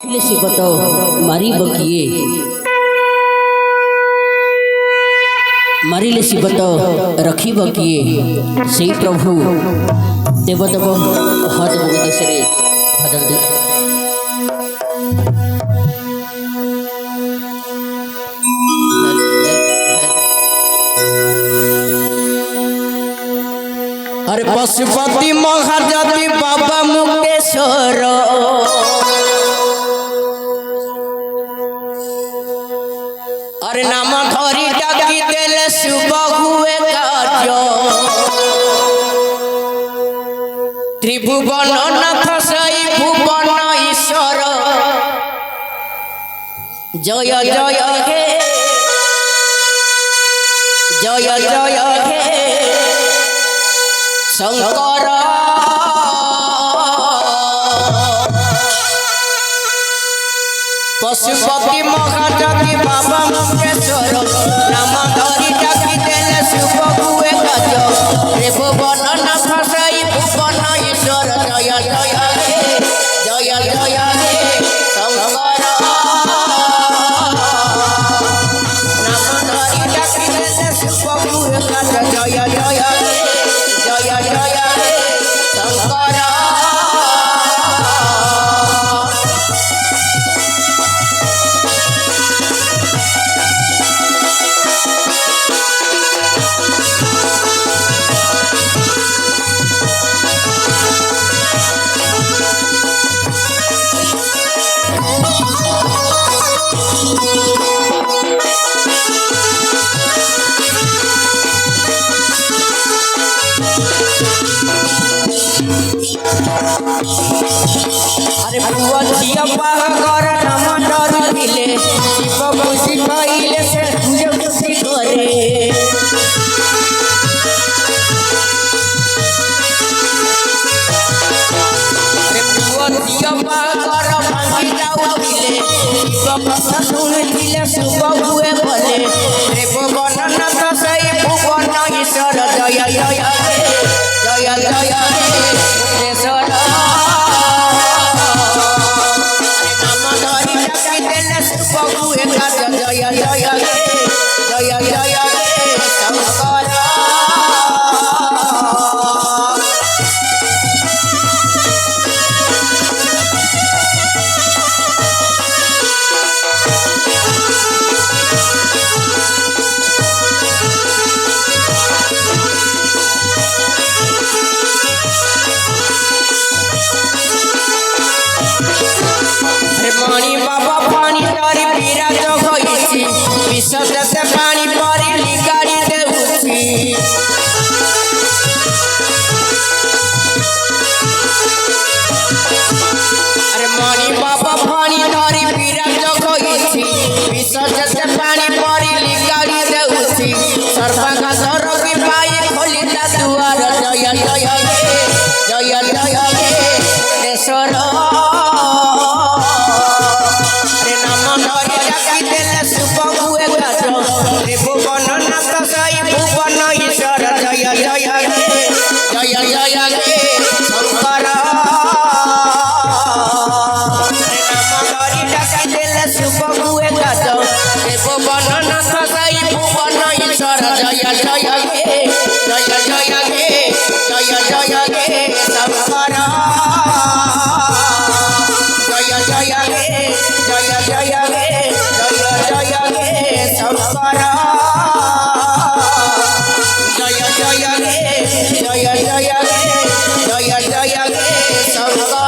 से बताओ मारी बकिए मारिले से बताओ रखी बकिए से प्रभु देवदेव हाथ उद्देश्य भजन अरे पशुपति महाजाति बाबा मुक्तेश्वर अरे नाम धरी डाकी देले शुभ हुए कार्य त्रिभुवन नाथ सई भुवन ईश्वर जय जय हे जय जय हे शंकर पशुपति महाजाति बाबा मुक्तेश्वर नाम धरी डाकी देले शुभ हुए कार्य त्रिभुवन नाथ सई भुवन ईश्वर जय जय हे जय जय हे शंकर नाम धरी डाकी देले शुभ हुए कार्य जय जय हे जय जय हे शंकर अरे बुआ जिया पागर नाम डर दिले शिव खुशी पाइले से तुझे खुशी करे अरे बुआ जिया पागर भांगी जाऊ दिले शिव भक्त सुन दिले शुभ हुए भले रे भगवान नाथ सई भुवन ईश्वर जय जय जय जय ईश्वर जय जय जय जय शंकर पानी बाबा पानी तारी पीरा जो गई विश्व से पानी पारी लिगाड़ी दे उठी अरे पानी बाबा पानी तारी पीरा जो गई विश्व से पानी पारी लिगाड़ी दे उठी सर्व का सर्व की पाए खोली ता दुआर जय जय जय जय ईश्वर त्रिभुवन नाथ सई भुवन ईश्वर जय जय जय जय शंकर नाम धरी डाकी देले शुभ हुए कार्य त्रिभुवन नाथ सई भुवन ईश्वर जय जय जय जय जय शंकर जय जय जय जय जय शंकर जय जय जय जय जय जय शंकर।